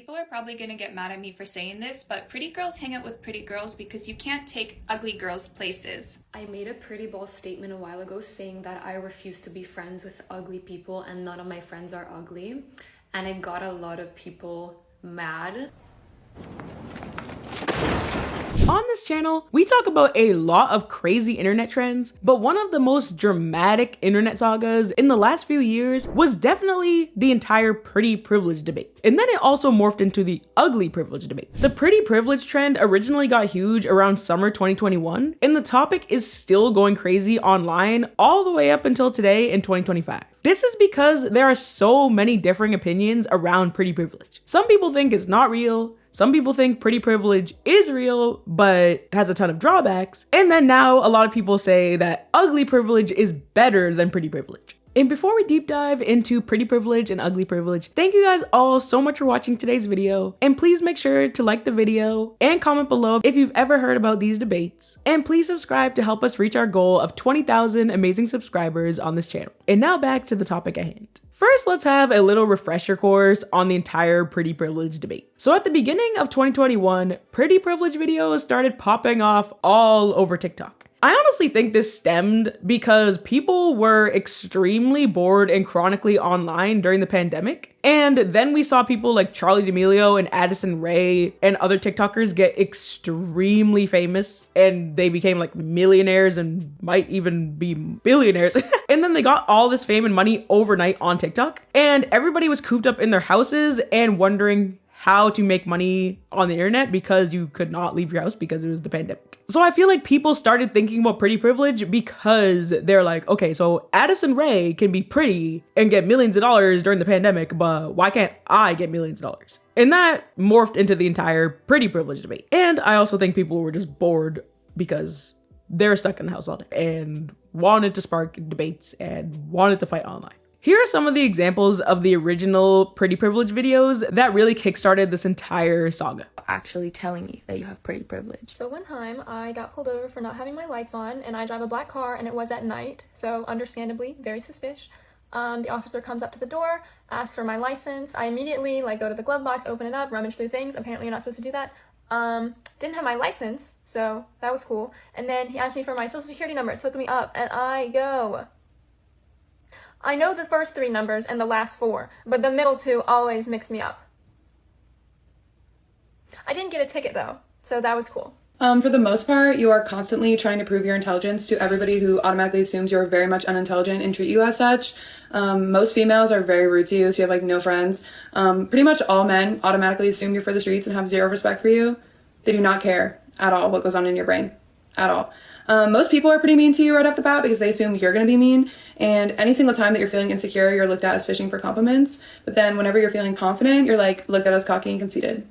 People are probably gonna get mad at me for saying this, but pretty girls hang out with pretty girls because you can't take ugly girls places. I made a pretty bold statement a while ago saying that I refuse to be friends with ugly people and none of my friends are ugly. And it got a lot of people mad. On this channel, we talk about a lot of crazy internet trends, but one of the most dramatic internet sagas in the last few years was definitely the entire pretty privilege debate. And then it also morphed into the ugly privilege debate. The pretty privilege trend originally got huge around summer 2021, and the topic is still going crazy online all the way up until today in 2025. This is because there are so many differing opinions around pretty privilege. Some people think it's not real. Some people think pretty privilege is real, but has a ton of drawbacks. And then now a lot of people say that ugly privilege is better than pretty privilege. And before we deep dive into pretty privilege and ugly privilege, thank you guys all so much for watching today's video. And please make sure to like the video and comment below if you've ever heard about these debates. And please subscribe to help us reach our goal of 20,000 amazing subscribers on this channel. And now back to the topic at hand. First, let's have a little refresher course on the entire pretty privilege debate. So at the beginning of 2021, pretty privilege videos started popping off all over TikTok. I honestly think this stemmed because people were extremely bored and chronically online during the pandemic. And then we saw people like Charli D'Amelio and Addison Rae and other TikTokers get extremely famous, and they became like millionaires and might even be billionaires. And then they got all this fame and money overnight on TikTok, and everybody was cooped up in their houses and wondering how to make money on the internet because you could not leave your house because it was the pandemic. So I feel like people started thinking about pretty privilege because they're like, okay, so Addison Rae can be pretty and get millions of dollars during the pandemic, but why can't I get millions of dollars? And that morphed into the entire pretty privilege debate. And I also think people were just bored because they're stuck in the house all day and wanted to spark debates and wanted to fight online. Here are some of the examples of the original pretty privilege videos that really kickstarted this entire saga. Actually telling you that you have pretty privilege. So one time I got pulled over for not having my lights on, and I drive a black car and it was at night, so understandably very suspicious. The officer comes up to the door, asks for my license. I immediately go to the glove box, open it up, rummage through things. Apparently you're not supposed to do that. Didn't have my license, so that was cool. And then he asked me for my social security number. It's looking me up, and I go, I know the first 3 numbers and the last 4, but the middle 2 always mix me up. I didn't get a ticket though, so that was cool. For the most part, you are constantly trying to prove your intelligence to everybody who automatically assumes you're very much unintelligent and treat you as such. Most females are very rude to you, so you have no friends. Pretty much all men automatically assume you're for the streets and have zero respect for you. They do not care at all what goes on in your brain, at all. Most people are pretty mean to you right off the bat because they assume you're going to be mean, and any single time that you're feeling insecure, you're looked at as fishing for compliments. But then whenever you're feeling confident, you're looked at as cocky and conceited.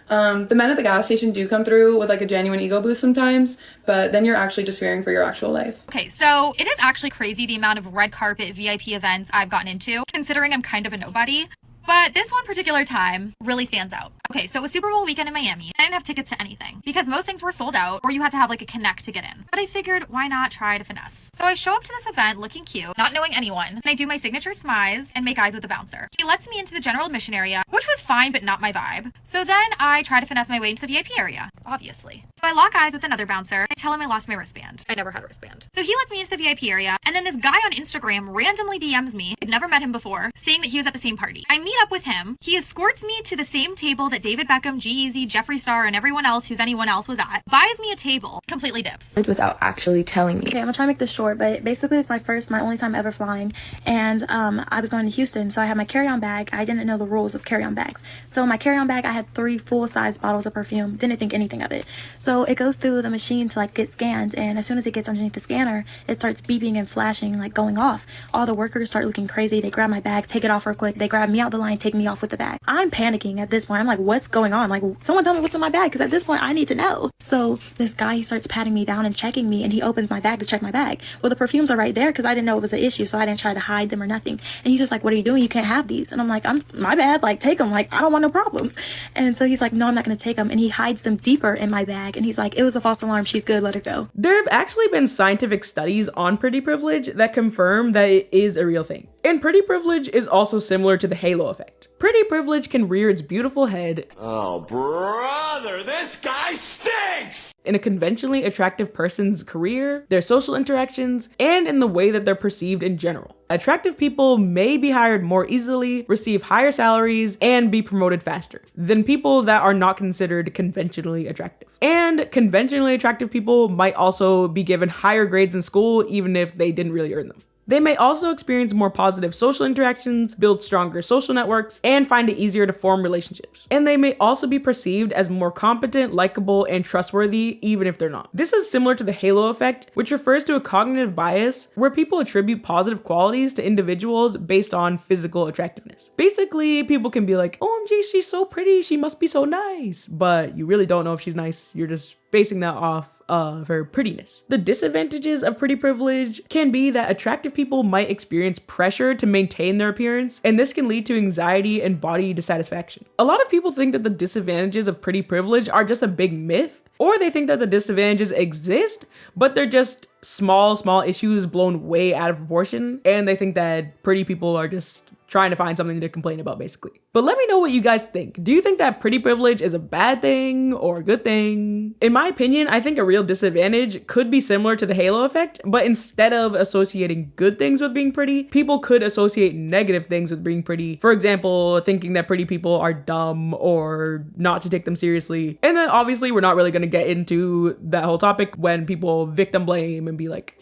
The men at the gas station do come through with a genuine ego boost sometimes, but then you're actually just fearing for your actual life. Okay, so it is actually crazy the amount of red carpet VIP events I've gotten into, considering I'm kind of a nobody. But this one particular time really stands out. Okay, so it was Super Bowl weekend in Miami. I didn't have tickets to anything because most things were sold out or you had to have a connect to get in. But I figured, why not try to finesse? So I show up to this event looking cute, not knowing anyone, and I do my signature smize and make eyes with the bouncer. He lets me into the general admission area, which was fine but not my vibe. So then I try to finesse my way into the VIP area, obviously. So I lock eyes with another bouncer. I tell him I lost my wristband. I never had a wristband. So he lets me into the VIP area, and then this guy on Instagram randomly DMs me. I'd never met him before, saying that he was at the same party. I meet up with him. He escorts me to the same table that David Beckham, G-Eazy, Jeffree Star, and everyone else who's anyone else was at. Buys me a table. Completely dips. Without actually telling me. Okay, I'm gonna try to make this short, but basically it's my only time ever flying, and I was going to Houston, so I had my carry-on bag. I didn't know the rules of carry-on bags. So in my carry-on bag, I had 3 full-size bottles of perfume. Didn't think anything of it. So it goes through the machine to get scanned, and as soon as it gets underneath the scanner, it starts beeping and flashing, going off. All the workers start looking crazy. They grab my bag, take it off real quick. They grab me out the line, take me off with the bag. I'm panicking at this point. I'm like, what's going on? Someone tell me what's in my bag, because at this point I need to know. So this guy, he starts patting me down and checking me, and he opens my bag to check my bag. Well, the perfumes are right there because I didn't know it was an issue, so I didn't try to hide them or nothing. And he's just like, what are you doing? You can't have these. And I'm like, my bad, take them. I don't want no problems. And so he's like, no, I'm not going to take them. And he hides them deeper in my bag. And he's like, it was a false alarm. She's good. Let her go. There have actually been scientific studies on pretty privilege that confirm that it is a real thing. And pretty privilege is also similar to the halo effect. Pretty privilege can rear its beautiful head, oh brother, this guy stinks! in a conventionally attractive person's career, their social interactions, and in the way that they're perceived in general. Attractive people may be hired more easily, receive higher salaries, and be promoted faster than people that are not considered conventionally attractive. And conventionally attractive people might also be given higher grades in school even if they didn't really earn them. They may also experience more positive social interactions, build stronger social networks, and find it easier to form relationships. And they may also be perceived as more competent, likable, and trustworthy, even if they're not. This is similar to the halo effect, which refers to a cognitive bias where people attribute positive qualities to individuals based on physical attractiveness. Basically, people can be like, OMG, she's so pretty, she must be so nice. But you really don't know if she's nice, you're just basing that off of her prettiness. The disadvantages of pretty privilege can be that attractive people might experience pressure to maintain their appearance, and this can lead to anxiety and body dissatisfaction. A lot of people think that the disadvantages of pretty privilege are just a big myth, or they think that the disadvantages exist, but they're just small issues blown way out of proportion, and they think that pretty people are just trying to find something to complain about, basically. But let me know what you guys think. Do you think that pretty privilege is a bad thing or a good thing? In my opinion, I think a real disadvantage could be similar to the halo effect, but instead of associating good things with being pretty, people could associate negative things with being pretty. For example, thinking that pretty people are dumb or not to take them seriously. And then obviously we're not really gonna get into that whole topic when people victim blame and be like,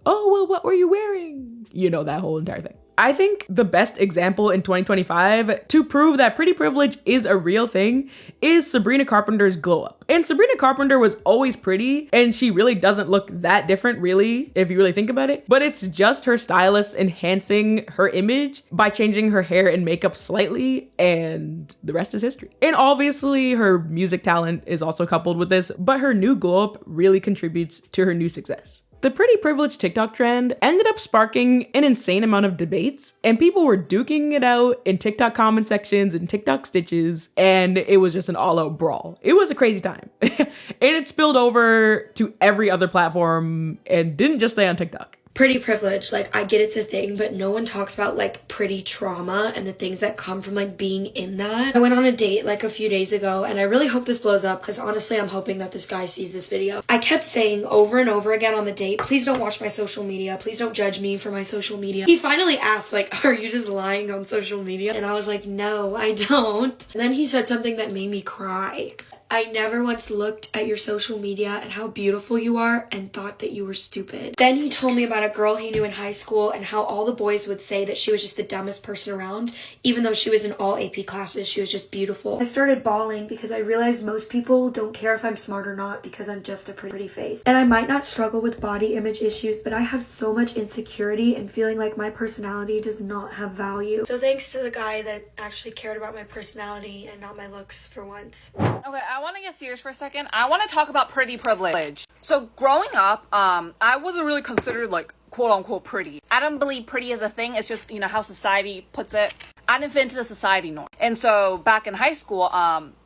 oh, well, what were you wearing? You know, that whole entire thing. I think the best example in 2025 to prove that pretty privilege is a real thing is Sabrina Carpenter's glow up. And Sabrina Carpenter was always pretty, and she really doesn't look that different, really, if you really think about it. But it's just her stylist enhancing her image by changing her hair and makeup slightly, and the rest is history. And obviously her music talent is also coupled with this, but her new glow up really contributes to her new success. The pretty privilege TikTok trend ended up sparking an insane amount of debates, and people were duking it out in TikTok comment sections and TikTok stitches, and it was just an all-out brawl. It was a crazy time. And it spilled over to every other platform and didn't just stay on TikTok. Pretty privilege, like, I get it's a thing, but no one talks about like pretty trauma and the things that come from like being in that. I went on a date like a few days ago, and I really hope this blows up because honestly I'm hoping that this guy sees this video. I kept saying over and over again on the date, please don't watch my social media, please don't judge me for my social media. He finally asked like, are you just lying on social media? And I was like, no, I don't. And then he said something that made me cry. I never once looked at your social media and how beautiful you are and thought that you were stupid. Then he told me about a girl he knew in high school and how all the boys would say that she was just the dumbest person around, even though she was in all AP classes, she was just beautiful. I started bawling because I realized most people don't care if I'm smart or not because I'm just a pretty face. And I might not struggle with body image issues, but I have so much insecurity and feeling like my personality does not have value. So thanks to the guy that actually cared about my personality and not my looks for once. Okay, I want to get serious for a second. I want to talk about pretty privilege. So growing up, I wasn't really considered like quote unquote pretty. I don't believe pretty is a thing. It's just, you know, how society puts it. I didn't fit into the society norm. And so back in high school,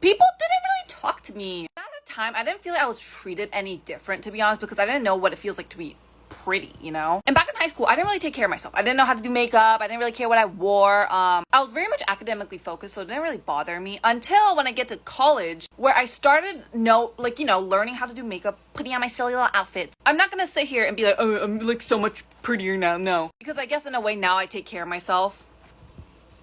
people didn't really talk to me. At the time, I didn't feel like I was treated any different, to be honest, because I didn't know what it feels like to be pretty, you know? And back in high school, I didn't really take care of myself. I didn't know how to do makeup. I didn't really care what I wore. I was very much academically focused, so it didn't really bother me until when I get to college, where I started learning how to do makeup, putting on my silly little outfits. I'm not gonna sit here and be like, oh, I'm like so much prettier now. No, because I guess in a way now I take care of myself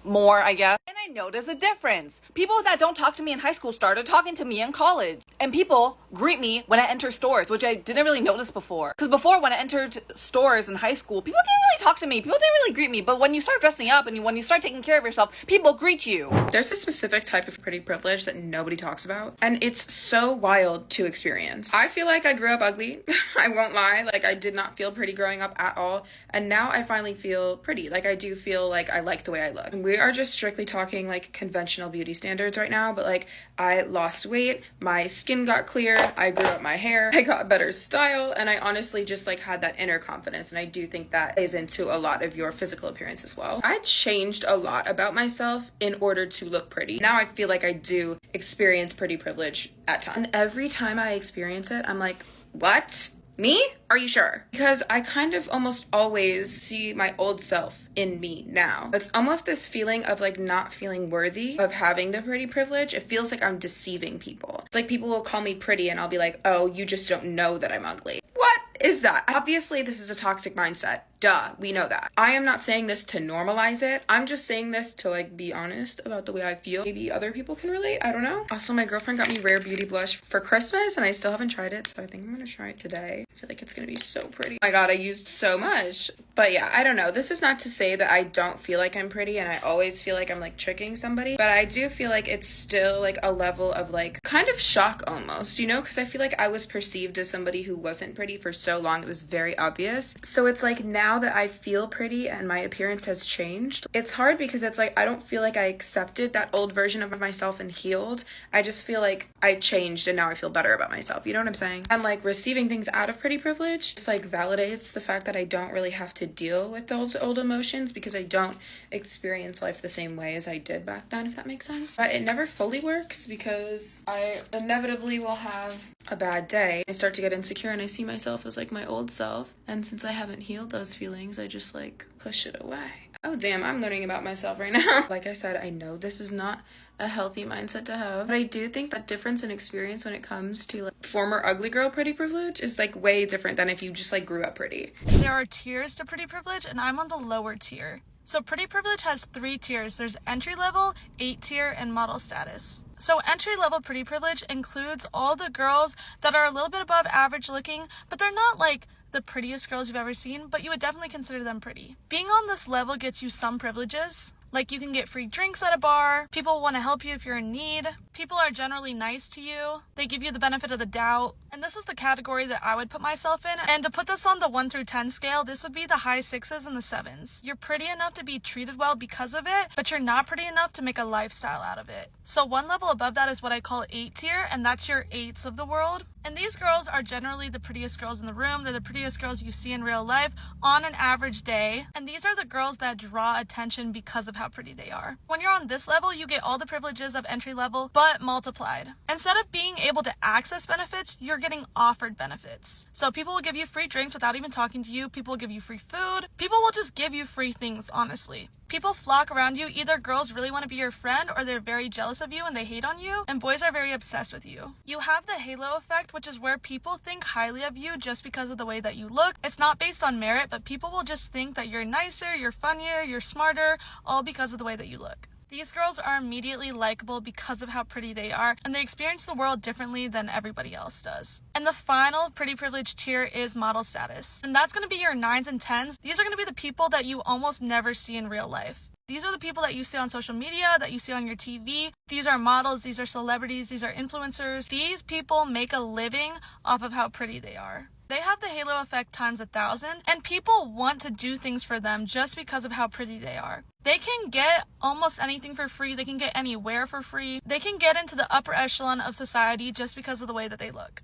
more, I guess. And I noticed a difference. People that don't talk to me in high school started talking to me in college. And people greet me when I enter stores, which I didn't really notice before. Because before, when I entered stores in high school, people didn't really talk to me. People didn't really greet me. But when you start dressing up and when you start taking care of yourself, people greet you. There's a specific type of pretty privilege that nobody talks about. And it's so wild to experience. I feel like I grew up ugly. I won't lie. Like, I did not feel pretty growing up at all. And now I finally feel pretty. Like, I do feel like I like the way I look. And we are just strictly talking like conventional beauty standards right now, but like I lost weight, my skin got clear, I grew up my hair, I got better style, and I honestly just like had that inner confidence. And I do think that plays into a lot of your physical appearance as well. I changed a lot about myself in order to look pretty. Now I feel like I do experience pretty privilege at times. And every time I experience it, I'm like, what? Me? Are you sure? Because I kind of almost always see my old self in me now. It's almost this feeling of like not feeling worthy of having the pretty privilege. It feels like I'm deceiving people. It's like people will call me pretty and I'll be like, oh, you just don't know that I'm ugly. What is that? Obviously, this is a toxic mindset. Duh, we know that. I am not saying this to normalize it. I'm just saying this to like be honest about the way I feel. Maybe other people can relate. I don't know. Also, my girlfriend got me Rare Beauty blush for Christmas and I still haven't tried it. So I think I'm gonna try it today. I feel like it's gonna be so pretty. Oh my god, I used so much. But yeah, I don't know. This is not to say that I don't feel like I'm pretty and I always feel like I'm like tricking somebody. But I do feel like it's still like a level of like kind of shock almost, you know? Because I feel like I was perceived as somebody who wasn't pretty for so long. It was very obvious. So it's like now that I feel pretty and my appearance has changed, it's hard because it's like I don't feel like I accepted that old version of myself and healed. I just feel like I changed and now I feel better about myself. You know what I'm saying? And like receiving things out of pretty privilege just like validates the fact that I don't really have to deal with those old emotions because I don't experience life the same way as I did back then, if that makes sense. But it never fully works because I inevitably will have a bad day. I start to get insecure and I see myself as like my old self. And since I haven't healed those feelings, I just like push it away. Oh damn, I'm learning about myself right now. Like I said, I know this is not a healthy mindset to have, but I do think that difference in experience when it comes to like former ugly girl pretty privilege is like way different than if you just like grew up pretty. There are tiers to pretty privilege and I'm on the lower tier. So pretty privilege has 3 tiers. There's entry level, 8 tier, and model status. So entry level pretty privilege includes all the girls that are a little bit above average looking, but they're not like the prettiest girls you've ever seen, but you would definitely consider them pretty. Being on this level gets you some privileges. Like you can get free drinks at a bar, people want to help you if you're in need, people are generally nice to you, they give you the benefit of the doubt, and this is the category that I would put myself in. And to put this on the 1 through 10 scale, this would be the high 6s and the 7s. You're pretty enough to be treated well because of it, but you're not pretty enough to make a lifestyle out of it. So one level above that is what I call 8 tier, and that's your 8s of the world. And these girls are generally the prettiest girls in the room. They're the prettiest girls you see in real life on an average day. And these are the girls that draw attention because of how pretty they are. When you're on this level, you get all the privileges of entry level, but multiplied. Instead of being able to access benefits, you're getting offered benefits. So people will give you free drinks without even talking to you. People will give you free food. People will just give you free things, honestly. People flock around you. Either girls really want to be your friend or they're very jealous of you and they hate on you, and boys are very obsessed with you. You have the halo effect, which is where people think highly of you just because of the way that you look. It's not based on merit, but people will just think that you're nicer, you're funnier, you're smarter, all because of the way that you look. These girls are immediately likable because of how pretty they are, and they experience the world differently than everybody else does. And the final pretty privilege tier is model status. And that's going to be your 9s and 10s. These are going to be the people that you almost never see in real life. These are the people that you see on social media, that you see on your TV. These are models, these are celebrities, these are influencers. These people make a living off of how pretty they are. They have the halo effect times 1,000, and people want to do things for them just because of how pretty they are. They can get almost anything for free. They can get anywhere for free. They can get into the upper echelon of society just because of the way that they look.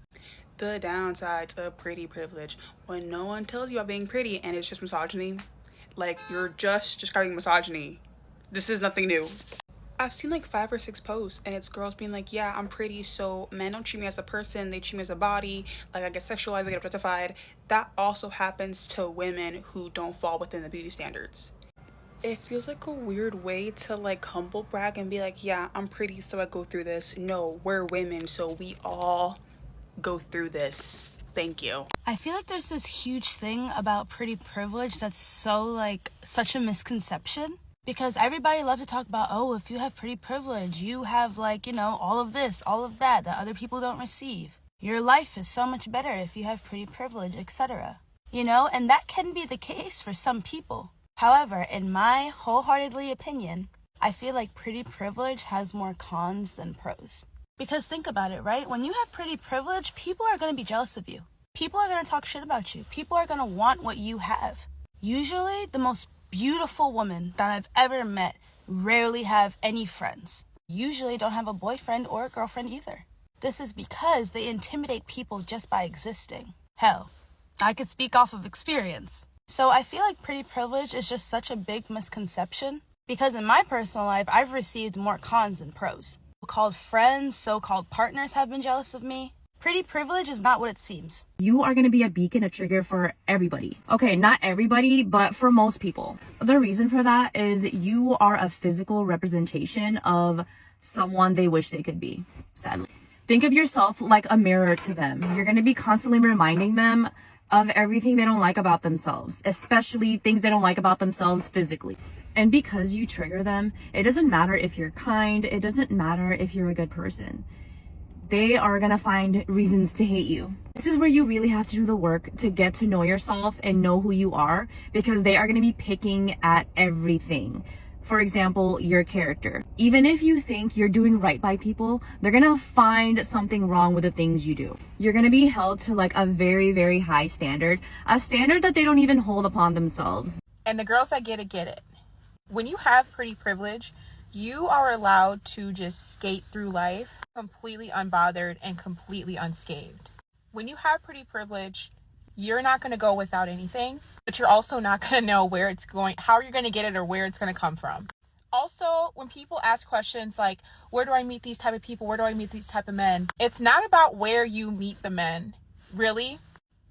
The downsides of pretty privilege. When no one tells you about being pretty and it's just misogyny, like you're just describing misogyny. This is nothing new. I've seen like 5 or 6 posts and it's girls being like, yeah, I'm pretty, so men don't treat me as a person, they treat me as a body, like I get sexualized, I get objectified. That also happens to women who don't fall within the beauty standards. It feels like a weird way to like humble brag and be like, yeah, I'm pretty, so I go through this. No, we're women, so we all go through this. Thank you. I feel like there's this huge thing about pretty privilege that's so like such a misconception. Because everybody loves to talk about, oh, if you have pretty privilege, you have like, you know, all of this, all of that other people don't receive. Your life is so much better if you have pretty privilege, etc. You know, and that can be the case for some people. However, in my wholeheartedly opinion, I feel like pretty privilege has more cons than pros. Because think about it, right? When you have pretty privilege, people are going to be jealous of you. People are going to talk shit about you. People are going to want what you have. Usually, the most beautiful women that I've ever met rarely have any friends. Usually don't have a boyfriend or a girlfriend either. This is because they intimidate people just by existing. Hell, I could speak off of experience. So I feel like pretty privilege is just such a big misconception because in my personal life, I've received more cons than pros. So-called friends, so-called partners have been jealous of me. Pretty privilege is not what it seems. You are going to be a beacon, a trigger for everybody. Okay, not everybody, but for most people. The reason for that is you are a physical representation of someone they wish they could be, sadly. Think of yourself like a mirror to them. You're going to be constantly reminding them of everything they don't like about themselves, especially things they don't like about themselves physically. And because you trigger them, it doesn't matter if you're kind, it doesn't matter if you're a good person. They are gonna find reasons to hate you. This is where you really have to do the work to get to know yourself and know who you are, because they are gonna be picking at everything. For example, your character. Even if you think you're doing right by people, they're gonna find something wrong with the things you do. You're gonna be held to like a very, very high standard, a standard that they don't even hold upon themselves. And the girls that get it. When you have pretty privilege, you are allowed to just skate through life completely unbothered and completely unscathed. When you have pretty privilege, you're not going to go without anything, but you're also not going to know where it's going, how you're going to get it, or where it's going to come from. Also, when people ask questions like, where do I meet these type of people? Where do I meet these type of men? It's not about where you meet the men, really.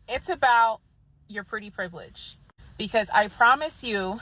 It's about your pretty privilege. Because I promise you,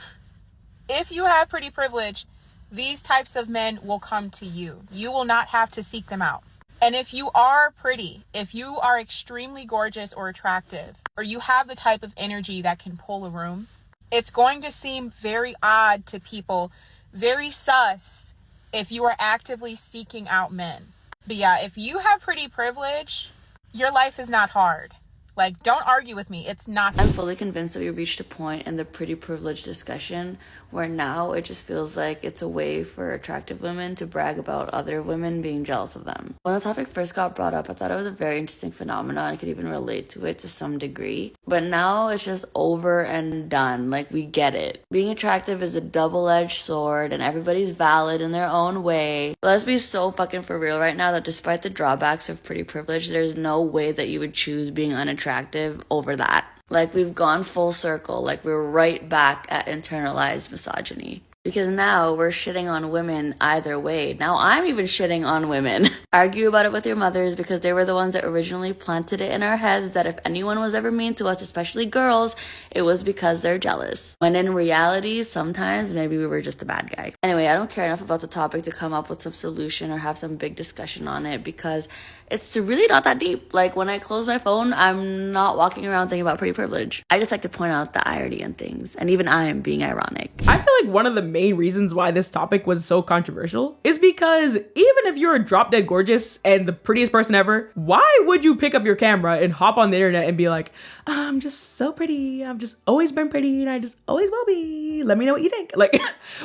if you have pretty privilege, these types of men will come to you. You will not have to seek them out. And if you are pretty, if you are extremely gorgeous or attractive, or you have the type of energy that can pull a room, it's going to seem very odd to people, very sus, if you are actively seeking out men. But yeah, if you have pretty privilege, your life is not hard. Like, don't argue with me. It's not. I'm fully convinced that we reached a point in the pretty privilege discussion where now it just feels like it's a way for attractive women to brag about other women being jealous of them. When the topic first got brought up, I thought it was a very interesting phenomenon. I could even relate to it to some degree. But now it's just over and done. Like, we get it. Being attractive is a double-edged sword and everybody's valid in their own way. But let's be so fucking for real right now that despite the drawbacks of pretty privilege, there's no way that you would choose being unattractive over that. Like, we've gone full circle. Like, we're right back at internalized misogyny. Because now we're shitting on women either way. Now I'm even shitting on women. Argue about it with your mothers because they were the ones that originally planted it in our heads that if anyone was ever mean to us, especially girls, it was because they're jealous. When in reality, sometimes maybe we were just the bad guy. Anyway, I don't care enough about the topic to come up with some solution or have some big discussion on it because it's really not that deep. Like, when I close my phone, I'm not walking around thinking about pretty privilege. I just like to point out the irony in things, and even I am being ironic. I feel like one of the main reasons why this topic was so controversial is because even if you're drop dead gorgeous and the prettiest person ever, why would you pick up your camera and hop on the internet and be like, I'm just so pretty, I've just always been pretty and I just always will be, let me know what you think? Like,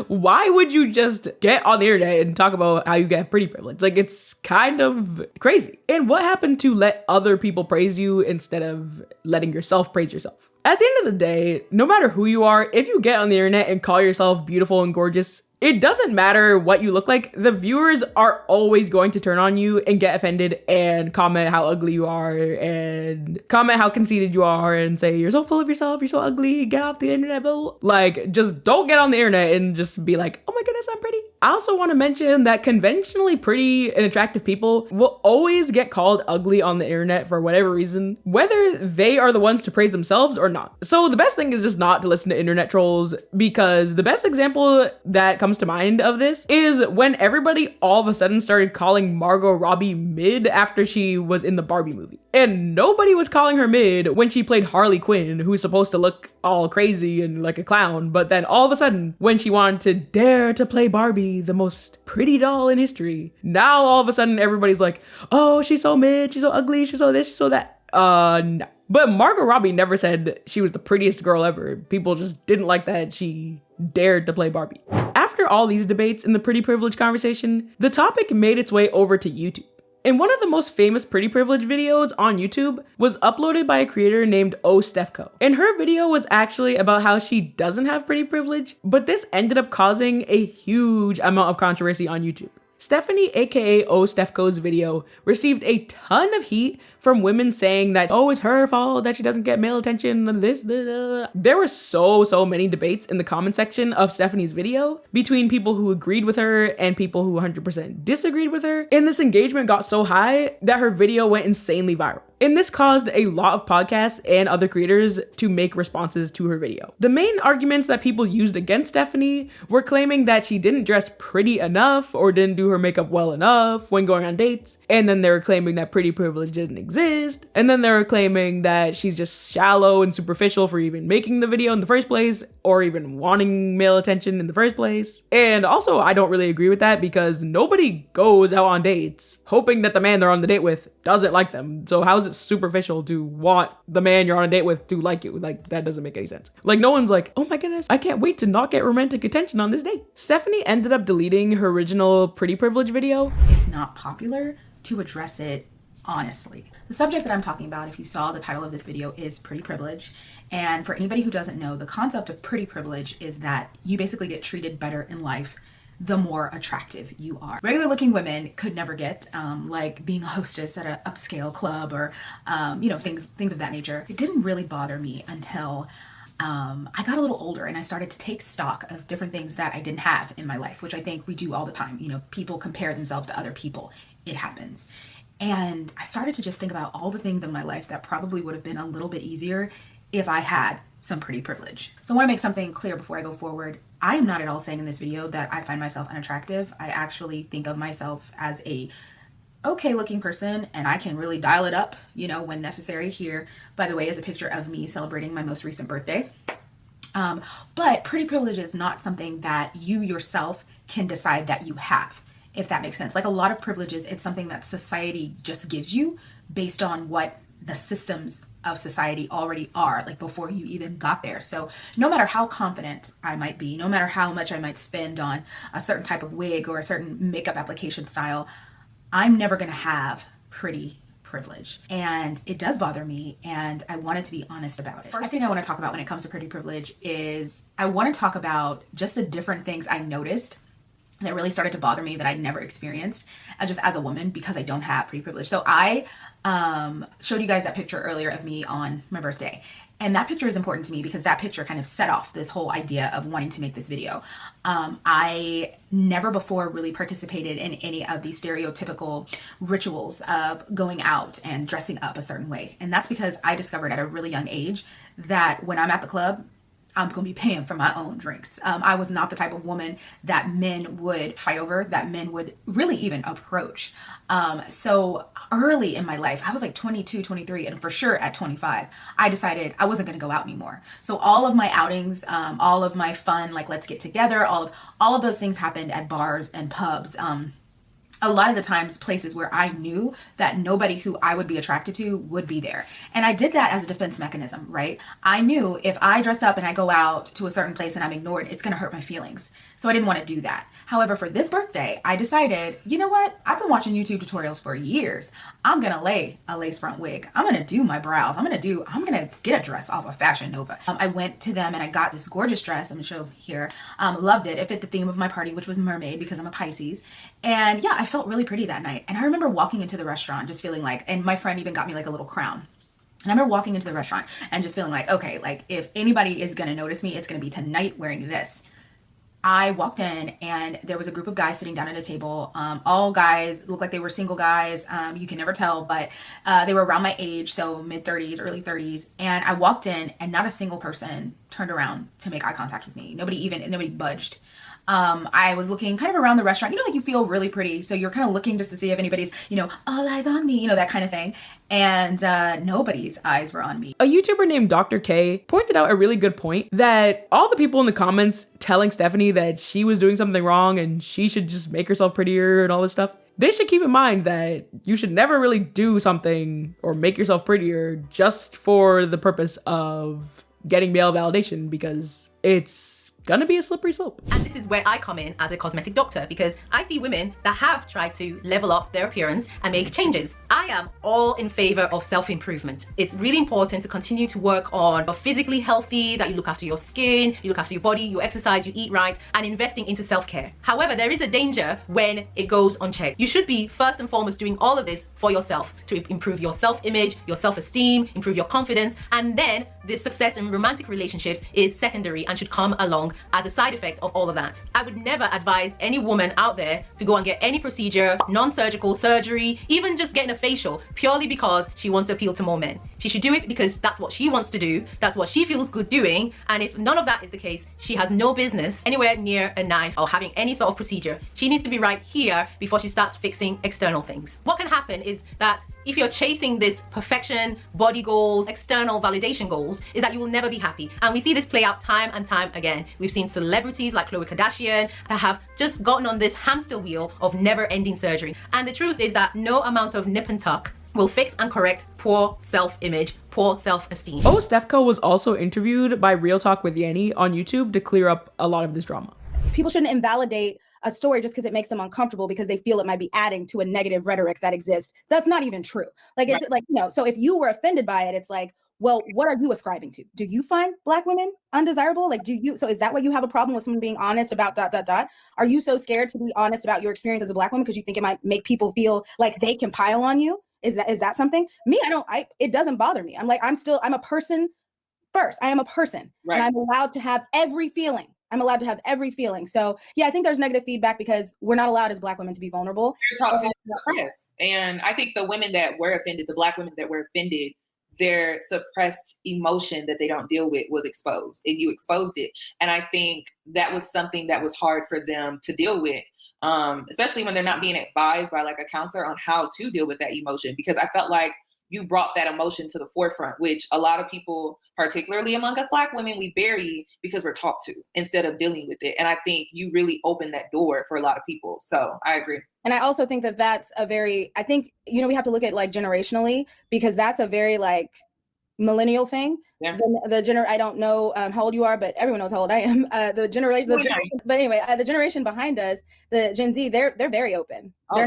why would you just get on the internet and talk about how you get pretty privilege? Like, it's kind of crazy. And what happened to let other people praise you instead of letting yourself praise yourself? At the end of the day, no matter who you are, if you get on the internet and call yourself beautiful and gorgeous, it doesn't matter what you look like. The viewers are always going to turn on you and get offended and comment how ugly you are and comment how conceited you are and say, you're so full of yourself, you're so ugly, get off the internet, blah. Like, just don't get on the internet and just be like, oh my goodness, I'm pretty. I also want to mention that conventionally pretty and attractive people will always get called ugly on the internet for whatever reason, whether they are the ones to praise themselves or not. So the best thing is just not to listen to internet trolls, because the best example that comes to mind of this is when everybody all of a sudden started calling Margot Robbie mid after she was in the Barbie movie. And nobody was calling her mid when she played Harley Quinn, who's supposed to look all crazy and like a clown. But then all of a sudden, when she wanted to dare to play Barbie, the most pretty doll in history, now all of a sudden everybody's like, oh, she's so mid, she's so ugly, she's so this, she's so that. No. But Margot Robbie never said she was the prettiest girl ever. People just didn't like that she dared to play Barbie. After all these debates in the pretty privilege conversation, the topic made its way over to YouTube. And one of the most famous pretty privilege videos on YouTube was uploaded by a creator named O Stefco. And her video was actually about how she doesn't have pretty privilege, but this ended up causing a huge amount of controversy on YouTube. Stephanie, aka O Stefco's video, received a ton of heat from women saying that, oh, it's her fault that she doesn't get male attention, this. There were so many debates in the comment section of Stephanie's video between people who agreed with her and people who 100% disagreed with her. And this engagement got so high that her video went insanely viral. And this caused a lot of podcasts and other creators to make responses to her video. The main arguments that people used against Stephanie were claiming that she didn't dress pretty enough or didn't do her makeup well enough when going on dates. And then they were claiming that pretty privilege didn't exist. And then they were claiming that she's just shallow and superficial for even making the video in the first place or even wanting male attention in the first place. And also, I don't really agree with that because nobody goes out on dates hoping that the man they're on the date with doesn't like them. So how is it superficial to want the man you're on a date with to like you? Like, that doesn't make any sense. Like, no one's like, oh my goodness, I can't wait to not get romantic attention on this date. Stephanie ended up deleting her original Pretty Privilege video. It's not popular to address it honestly. The subject that I'm talking about, if you saw the title of this video, is pretty privilege. And for anybody who doesn't know, the concept of pretty privilege is that you basically get treated better in life the more attractive you are. Regular looking women could never get, like being a hostess at an upscale club or, you know, things of that nature. It didn't really bother me until I got a little older and I started to take stock of different things that I didn't have in my life, which I think we do all the time. You know, people compare themselves to other people. It happens. And I started to just think about all the things in my life that probably would have been a little bit easier if I had some pretty privilege. So I want to make something clear before I go forward. I am not at all saying in this video that I find myself unattractive. I actually think of myself as a okay looking person and I can really dial it up, you know, when necessary. Here, by the way, is a picture of me celebrating my most recent birthday. But pretty privilege is not something that you yourself can decide that you have, if that makes sense. Like a lot of privileges, it's something that society just gives you based on what the systems of society already are, like before you even got there. So no matter how confident I might be, no matter how much I might spend on a certain type of wig or a certain makeup application style, I'm never going to have pretty privilege. And it does bother me, and I wanted to be honest about it. First thing I want to talk about when it comes to pretty privilege is I want to talk about just the different things I noticed that really started to bother me that I'd never experienced just as a woman because I don't have pretty privilege. So I showed you guys that picture earlier of me on my birthday. And that picture is important to me because that picture kind of set off this whole idea of wanting to make this video. I never before really participated in any of these stereotypical rituals of going out and dressing up a certain way. And that's because I discovered at a really young age that when I'm at the club, I'm going to be paying for my own drinks. I was not the type of woman that men would fight over, that men would really even approach. So early in my life, I was like 22, 23, and for sure at 25, I decided I wasn't going to go out anymore. So all of my outings, all of my fun, like let's get together, all of those things happened at bars and pubs. A lot of the times places where I knew that nobody who I would be attracted to would be there. And I did that as a defense mechanism, right? I knew if I dress up and I go out to a certain place and I'm ignored, it's going to hurt my feelings. So I didn't want to do that. However, for this birthday, I decided, you know what? I've been watching YouTube tutorials for years. I'm going to lay a lace front wig. I'm going to do my brows. I'm going to get a dress off of Fashion Nova. I went to them and I got this gorgeous dress. I'm going to show here. Loved it. It fit the theme of my party, which was mermaid because I'm a Pisces. And yeah, I felt really pretty that night. And I remember walking into the restaurant just feeling like, and my friend even got me like a little crown. And I remember walking into the restaurant and just feeling like, okay, like if anybody is going to notice me, it's going to be tonight wearing this. I walked in and there was a group of guys sitting down at a table. All guys looked like they were single guys. You can never tell, but they were around my age, so mid-30s, early 30s. And I walked in and not a single person turned around to make eye contact with me. Nobody budged. I was looking kind of around the restaurant, you know, like you feel really pretty. So you're kind of looking just to see if anybody's, you know, all eyes on me, you know, that kind of thing. And nobody's eyes were on me. A YouTuber named Dr. K pointed out a really good point that all the people in the comments telling Stephanie that she was doing something wrong and she should just make herself prettier and all this stuff, they should keep in mind that you should never really do something or make yourself prettier just for the purpose of getting male validation, because it's gonna be a slippery slope. And this is where I come in as a cosmetic doctor, because I see women that have tried to level up their appearance and make changes. I am all in favor of self-improvement. It's really important to continue to work on you're physically healthy, that you look after your skin, you look after your body, you exercise, you eat right, and investing into self-care. However, there is a danger when it goes unchecked. You should be first and foremost doing all of this for yourself to improve your self-image, your self-esteem, improve your confidence, and then the success in romantic relationships is secondary and should come along as a side effect of all of that. I would never advise any woman out there to go and get any procedure, non-surgical surgery, even just getting a facial, purely because she wants to appeal to more men. She should do it because that's what she wants to do, that's what she feels good doing, and if none of that is the case, she has no business anywhere near a knife or having any sort of procedure. She needs to be right here before she starts fixing external things. What can happen is that if you're chasing this perfection, body goals, external validation goals, is that you will never be happy. And we see this play out time and time again. We've seen celebrities like Khloe Kardashian that have just gotten on this hamster wheel of never-ending surgery. And the truth is that no amount of nip and tuck will fix and correct poor self-image, poor self-esteem. Oh, Stefco was also interviewed by Real Talk with Yanni on YouTube to clear up a lot of this drama. People shouldn't invalidate a story just because it makes them uncomfortable because they feel it might be adding to a negative rhetoric that exists. That's not even true. Like, it's like, so if you were offended by it, it's like, well, what are you ascribing to? Do you find Black women undesirable? Like, so is that why you have a problem with someone being honest about ... Are you so scared to be honest about your experience as a Black woman because you think it might make people feel like they can pile on you? Is that something? Me, it doesn't bother me. I'm a person first. I am a person, and I'm allowed to have every feeling. So yeah, I think there's negative feedback because we're not allowed as Black women to be vulnerable. Talk to the press. And I think the women that were offended, the Black women that were offended, their suppressed emotion that they don't deal with was exposed, and you exposed it. And I think that was something that was hard for them to deal with, especially when they're not being advised by like a counselor on how to deal with that emotion, because I felt like you brought that emotion to the forefront, which a lot of people, particularly among us Black women, we bury because we're taught to instead of dealing with it. And I think you really opened that door for a lot of people. So I agree. And I also think that that's we have to look at like generationally, because that's a very like millennial thing. Yeah. I don't know how old you are, but everyone knows how old I am. The generation behind us, the Gen Z, they're very open. They're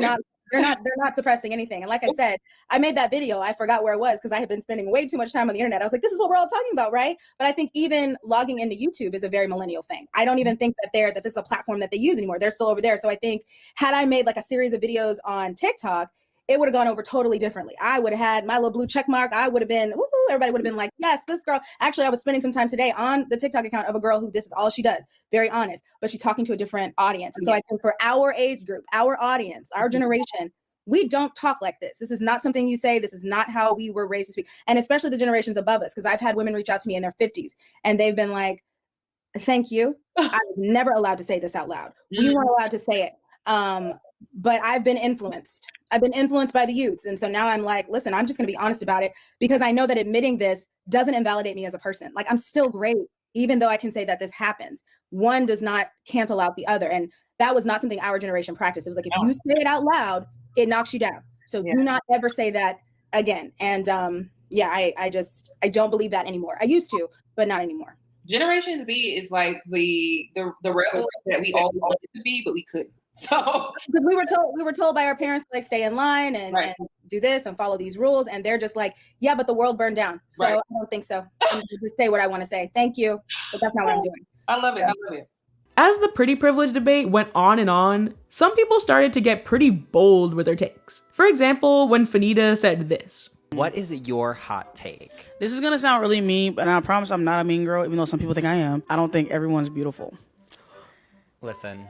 not suppressing anything. And like I said, I made that video. I forgot where it was because I had been spending way too much time on the internet. I was like, this is what we're all talking about, right? But I think even logging into YouTube is a very millennial thing. I don't even think that this is a platform that they use anymore. They're still over there. So I think had I made like a series of videos on TikTok, it would have gone over totally differently. I would have had my little blue check mark. I would have been, woohoo, everybody would have been like, yes, this girl. Actually, I was spending some time today on the TikTok account of a girl who this is all she does. Very honest, but she's talking to a different audience. And so I think for our age group, our audience, our generation, we don't talk like this. This is not something you say. This is not how we were raised to speak. And especially the generations above us, because I've had women reach out to me in their 50s and they've been like, thank you. I was never allowed to say this out loud. We weren't allowed to say it. But I've been influenced. I've been influenced by the youths. And so now I'm like, listen, I'm just going to be honest about it because I know that admitting this doesn't invalidate me as a person. Like, I'm still great, even though I can say that this happens. One does not cancel out the other. And that was not something our generation practiced. It was like, if you say it out loud, it knocks you down. So do not ever say that again. And I don't believe that anymore. I used to, but not anymore. Generation Z is like the rebels that we always wanted to be, but we couldn't. So because we were told by our parents to like stay in line and do this and follow these rules, and they're just like, yeah, but the world burned down. So I don't think so. I'm gonna just say what I want to say. Thank you, but that's not what I'm doing. I love it. As the pretty privilege debate went on and on, some people started to get pretty bold with their takes. For example, when Fanita said this. What is your hot take? This is gonna sound really mean, but I promise I'm not a mean girl, even though some people think I am. I don't think everyone's beautiful. Listen.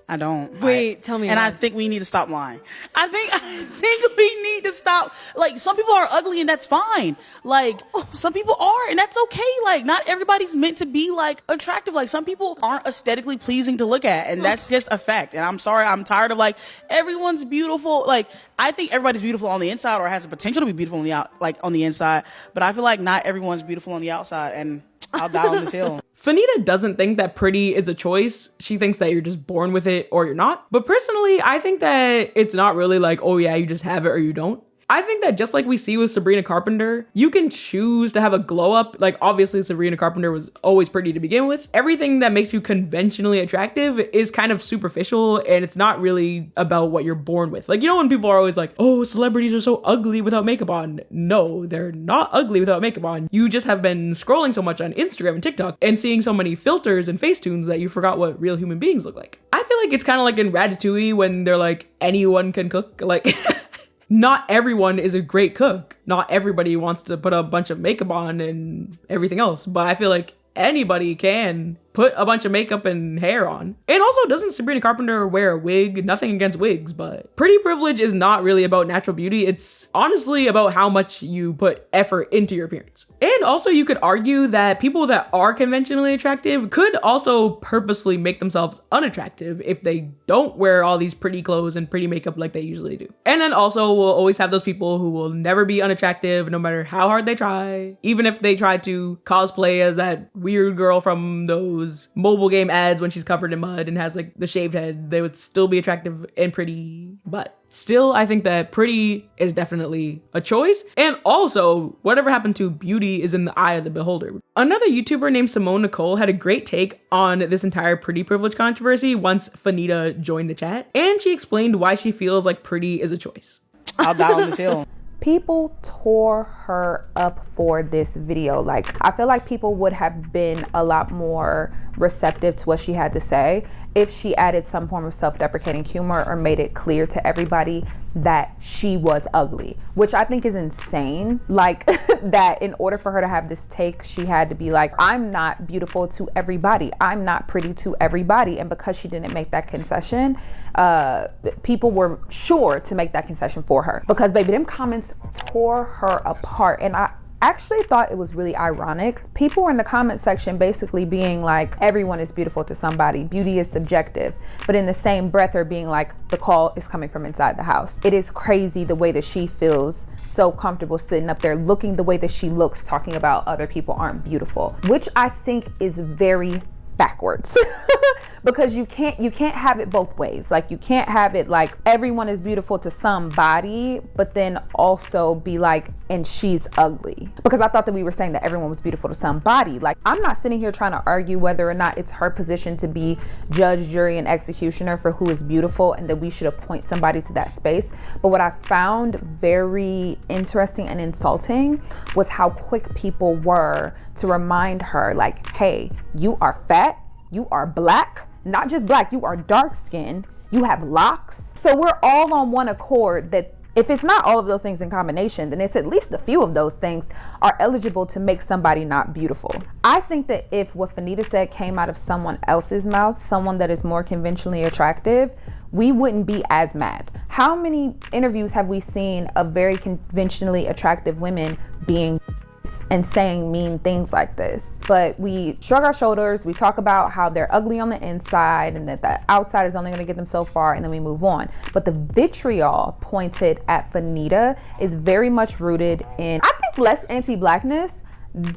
I don't. Wait, tell me. And I think we need to stop lying. I think we need to stop. Like, some people are ugly and that's fine. Like, some people are and that's okay. Like, not everybody's meant to be like attractive. Like, some people aren't aesthetically pleasing to look at, and that's just a fact. And I'm sorry, I'm tired of like everyone's beautiful. Like, I think everybody's beautiful on the inside or has the potential to be beautiful on the inside. But I feel like not everyone's beautiful on the outside, and I'll die on this hill. Fanita doesn't think that pretty is a choice. She thinks that you're just born with it or you're not. But personally, I think that it's not really like, oh yeah, you just have it or you don't. I think that just like we see with Sabrina Carpenter, you can choose to have a glow up. Like obviously Sabrina Carpenter was always pretty to begin with. Everything that makes you conventionally attractive is kind of superficial, and it's not really about what you're born with. Like, you know, when people are always like, oh, celebrities are so ugly without makeup on. No, they're not ugly without makeup on. You just have been scrolling so much on Instagram and TikTok and seeing so many filters and Facetunes that you forgot what real human beings look like. I feel like it's kind of like in Ratatouille when they're like, anyone can cook. Like, not everyone is a great cook. Not everybody wants to put a bunch of makeup on and everything else. But I feel like anybody can put a bunch of makeup and hair on. And also, doesn't Sabrina Carpenter wear a wig? Nothing against wigs, but pretty privilege is not really about natural beauty. It's honestly about how much you put effort into your appearance. And also, you could argue that people that are conventionally attractive could also purposely make themselves unattractive if they don't wear all these pretty clothes and pretty makeup like they usually do. And then also, we'll always have those people who will never be unattractive no matter how hard they try. Even if they try to cosplay as that weird girl from those mobile game ads when she's covered in mud and has like the shaved head, they would still be attractive and pretty. But still, I think that pretty is definitely a choice. And also, whatever happened to beauty is in the eye of the beholder. Another YouTuber named Simone Nicole had a great take on this entire pretty privilege controversy once Fanita joined the chat, and she explained why she feels like pretty is a choice. I'll die on this hill. People tore her up for this video. Like, I feel like people would have been a lot more receptive to what she had to say if she added some form of self-deprecating humor or made it clear to everybody that she was ugly, which I think is insane. Like, that in order for her to have this take, she had to be like, I'm not beautiful to everybody, I'm not pretty to everybody. And because she didn't make that concession, people were sure to make that concession for her, because baby, them comments tore her apart. And I actually thought it was really ironic. People were in the comment section basically being like, everyone is beautiful to somebody, beauty is subjective, but in the same breath are being like, the call is coming from inside the house. It is crazy the way that she feels so comfortable sitting up there looking the way that she looks, talking about other people aren't beautiful, which I think is very backwards. Because you can't have it both ways. Like, you can't have it like everyone is beautiful to somebody, but then also be like, and she's ugly. Because I thought that we were saying that everyone was beautiful to somebody. Like, I'm not sitting here trying to argue whether or not it's her position to be judge, jury, and executioner for who is beautiful and that we should appoint somebody to that space. But what I found very interesting and insulting was how quick people were to remind her, like, hey, you are fat, you are black, not just black, you are dark skinned, you have locks. So we're all on one accord that if it's not all of those things in combination, then it's at least a few of those things are eligible to make somebody not beautiful. I think that if what Fanita said came out of someone else's mouth, someone that is more conventionally attractive, we wouldn't be as mad. How many interviews have we seen of very conventionally attractive women being and saying mean things like this? But we shrug our shoulders, we talk about how they're ugly on the inside and that the outside is only going to get them so far, and then we move on. But the vitriol pointed at Fanita is very much rooted in, I think, less anti-blackness,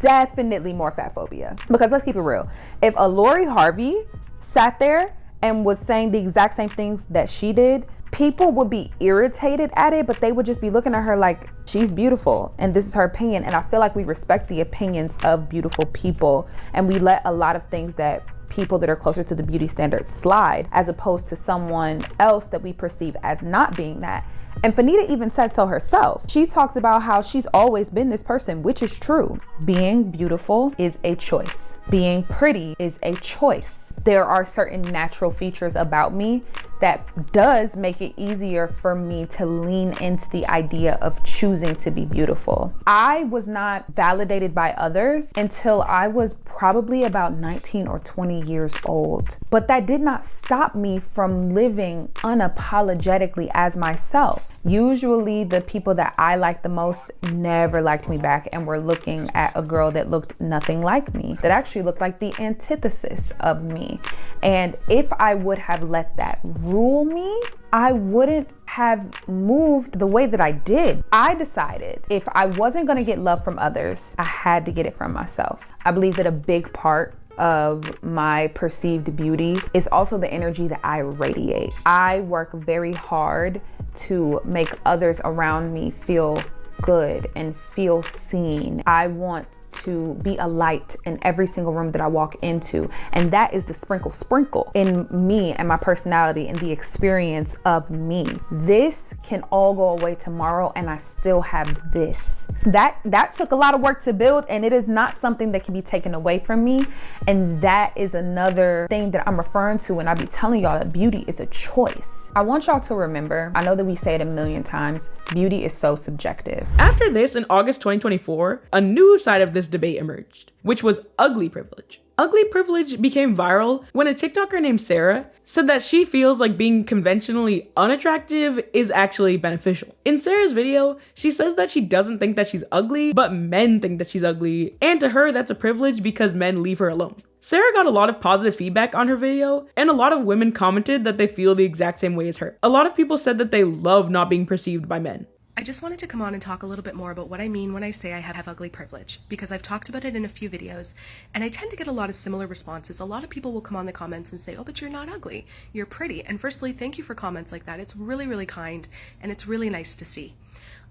definitely more fat phobia. Because let's keep it real, if a Lori Harvey sat there and was saying the exact same things that she did, people would be irritated at it, but they would just be looking at her like, she's beautiful and this is her opinion. And I feel like we respect the opinions of beautiful people, and we let a lot of things that people that are closer to the beauty standard slide, as opposed to someone else that we perceive as not being that. And Fanita even said so herself. She talks about how she's always been this person, which is true. Being beautiful is a choice. Being pretty is a choice. There are certain natural features about me that does make it easier for me to lean into the idea of choosing to be beautiful. I was not validated by others until I was probably about 19 or 20 years old. But that did not stop me from living unapologetically as myself. Usually the people that I liked the most never liked me back and were looking at a girl that looked nothing like me, that actually looked like the antithesis of me. And if I would have let that rule me, I wouldn't have moved the way that I did. I decided if I wasn't going to get love from others, I had to get it from myself. I believe that a big part of my perceived beauty is also the energy that I radiate. I work very hard to make others around me feel good and feel seen. I want to be a light in every single room that I walk into. And that is the sprinkle in me and my personality and the experience of me. This can all go away tomorrow and I still have this. That took a lot of work to build, and it is not something that can be taken away from me. And that is another thing that I'm referring to when I be telling y'all that beauty is a choice. I want y'all to remember, I know that we say it a million times, beauty is so subjective. After this, in August 2024, a new side of this debate emerged, which was ugly privilege. Ugly privilege became viral when a TikToker named Sarah said that she feels like being conventionally unattractive is actually beneficial. In Sarah's video, she says that she doesn't think that she's ugly, but men think that she's ugly, and to her that's a privilege because men leave her alone. Sarah got a lot of positive feedback on her video, and a lot of women commented that they feel the exact same way as her. A lot of people said that they love not being perceived by men. I just wanted to come on and talk a little bit more about what I mean when I say I have ugly privilege, because I've talked about it in a few videos, and I tend to get a lot of similar responses. A lot of people will come on the comments and say, oh, but you're not ugly, you're pretty. And firstly, thank you for comments like that. It's really, really kind, and it's really nice to see.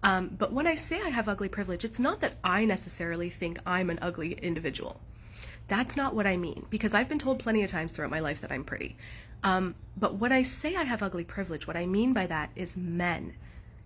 But when I say I have ugly privilege, it's not that I necessarily think I'm an ugly individual. That's not what I mean, because I've been told plenty of times throughout my life that I'm pretty. But when I say I have ugly privilege, what I mean by that is men,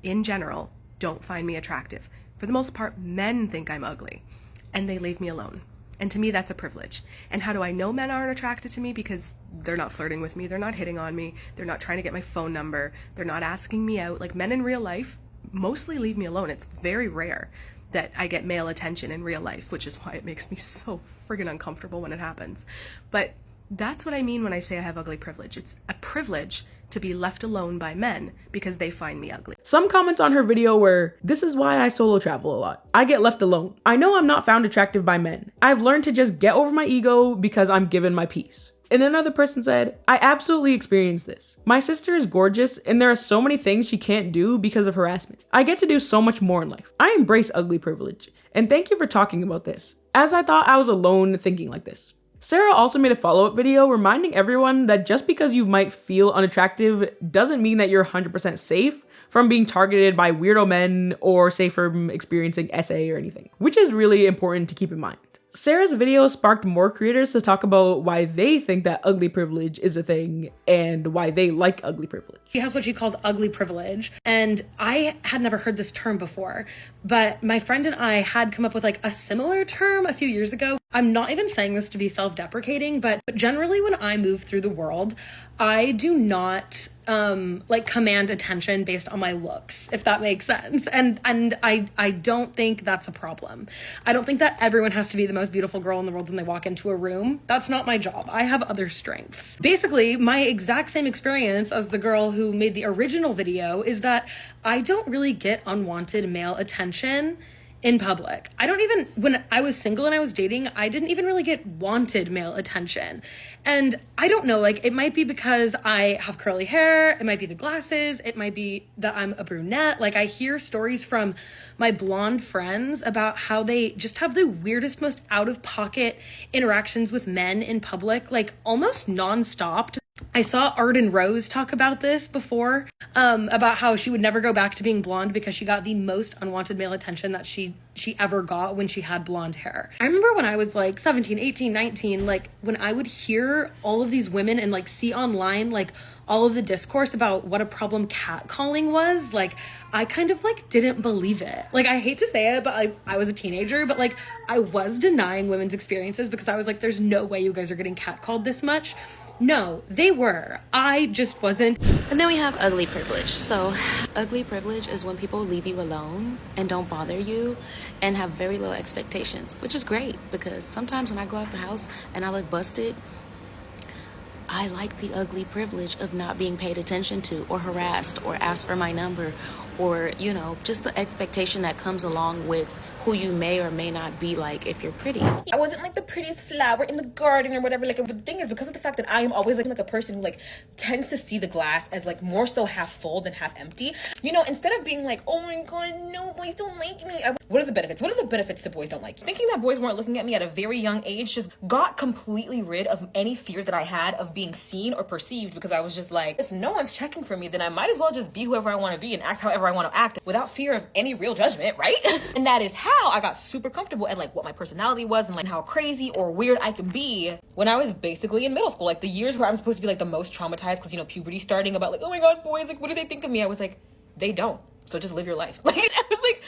in general, don't find me attractive. For the most part, men think I'm ugly, and they leave me alone. And to me, that's a privilege. And how do I know men aren't attracted to me? Because they're not flirting with me, they're not hitting on me, they're not trying to get my phone number, they're not asking me out. Like, men in real life mostly leave me alone. It's very rare that I get male attention in real life, which is why it makes me so friggin' uncomfortable when it happens. But that's what I mean when I say I have ugly privilege. It's a privilege to be left alone by men because they find me ugly. Some comments on her video were, this is why I solo travel a lot. I get left alone. I know I'm not found attractive by men. I've learned to just get over my ego because I'm given my peace. And another person said, I absolutely experienced this. My sister is gorgeous and there are so many things she can't do because of harassment. I get to do so much more in life. I embrace ugly privilege. And thank you for talking about this, as I thought I was alone thinking like this. Sarah also made a follow-up video reminding everyone that just because you might feel unattractive doesn't mean that you're 100% safe from being targeted by weirdo men or safe from experiencing SA or anything, which is really important to keep in mind. Sarah's video sparked more creators to talk about why they think that ugly privilege is a thing and why they like ugly privilege. She has what she calls ugly privilege, and I had never heard this term before, but my friend and I had come up with like a similar term a few years ago. I'm not even saying this to be self-deprecating, but generally when I move through the world, I do not like command attention based on my looks, if that makes sense. And I don't think that's a problem. I don't think that everyone has to be the most beautiful girl in the world when they walk into a room. That's not my job. I have other strengths. Basically, my exact same experience as the girl who made the original video is that I don't really get unwanted male attention in public. I don't even, when I was single and I was dating, I didn't even really get wanted male attention. And I don't know, like, it might be because I have curly hair, it might be the glasses, it might be that I'm a brunette. Like, I hear stories from my blonde friends about how they just have the weirdest, most out-of-pocket interactions with men in public, like almost non-stop. I saw Arden Rose talk about this before, about how she would never go back to being blonde because she got the most unwanted male attention that she ever got when she had blonde hair. I remember when I was like 17, 18, 19, like when I would hear all of these women and like see online, like all of the discourse about what a problem catcalling was, like I kind of like didn't believe it. Like, I hate to say it, but like I was a teenager, but like I was denying women's experiences because I was like, there's no way you guys are getting catcalled this much. No, they were. I just wasn't. And then we have ugly privilege. So ugly privilege is when people leave you alone and don't bother you and have very low expectations, which is great because sometimes when I go out the house and I look busted, I like the ugly privilege of not being paid attention to or harassed or asked for my number or, you know, just the expectation that comes along with who you may or may not be like if you're pretty. I wasn't like the prettiest flower in the garden or whatever. Like, the thing is, because of the fact that I am always like a person who like tends to see the glass as like more so half full than half empty, you know, instead of being like, oh my god, no, boys don't like me. What are the benefits? What are the benefits to boys don't like you? Thinking that boys weren't looking at me at a very young age just got completely rid of any fear that I had of being seen or perceived, because I was just like, if no one's checking for me, then I might as well just be whoever I want to be and act however I want to act without fear of any real judgment, right? And that is how I got super comfortable at like what my personality was and like how crazy or weird I can be when I was basically in middle school. Like the years where I'm supposed to be like the most traumatized because, you know, puberty starting, about like, oh my god, boys, like what do they think of me? I was like, they don't. So just live your life. Like, I was like,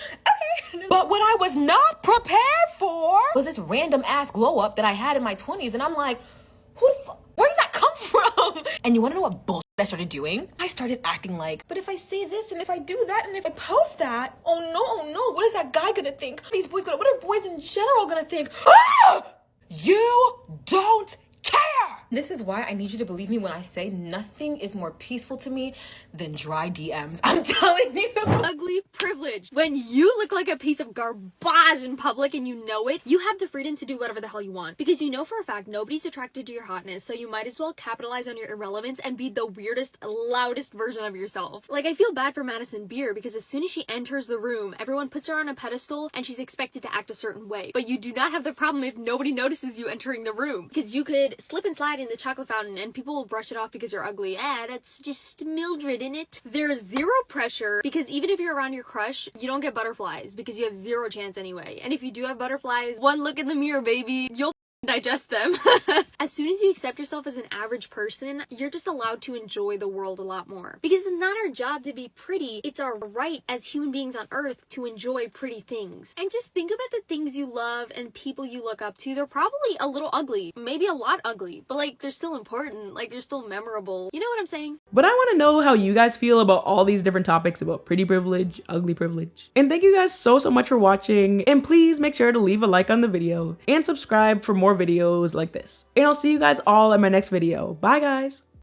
okay. But what I was not prepared for was this random ass glow up that I had in my 20s. And I'm like, where did that come from? And you want to know what bullshit I started doing? I started acting like, but if I say this and if I do that and if I post that, oh no, what is that guy gonna think? These boys what are boys in general gonna think? Ah! You don't care! This is why I need you to believe me when I say nothing is more peaceful to me than dry DMs. I'm telling you. Ugly privilege. When you look like a piece of garbage in public and you know it, you have the freedom to do whatever the hell you want. Because you know for a fact nobody's attracted to your hotness, so you might as well capitalize on your irrelevance and be the weirdest, loudest version of yourself. Like, I feel bad for Madison Beer because as soon as she enters the room, everyone puts her on a pedestal and she's expected to act a certain way. But you do not have the problem if nobody notices you entering the room. Because you could slip and slide in the chocolate fountain and people will brush it off because you're ugly. That's just Mildred in it. There's zero pressure because even if you're around your crush, you don't get butterflies because you have zero chance anyway. And if you do have butterflies, one look in the mirror, baby, you'll digest them. As soon as you accept yourself as an average person, you're just allowed to enjoy the world a lot more. Because it's not our job to be pretty, it's our right as human beings on earth to enjoy pretty things. And just think about the things you love and people you look up to. They're probably a little ugly, maybe a lot ugly, but like they're still important, like they're still memorable. You know what I'm saying? But I want to know how you guys feel about all these different topics about pretty privilege, ugly privilege. And thank you guys so much for watching. And please make sure to leave a like on the video and subscribe for more videos like this. And I'll see you guys all in my next video. Bye guys.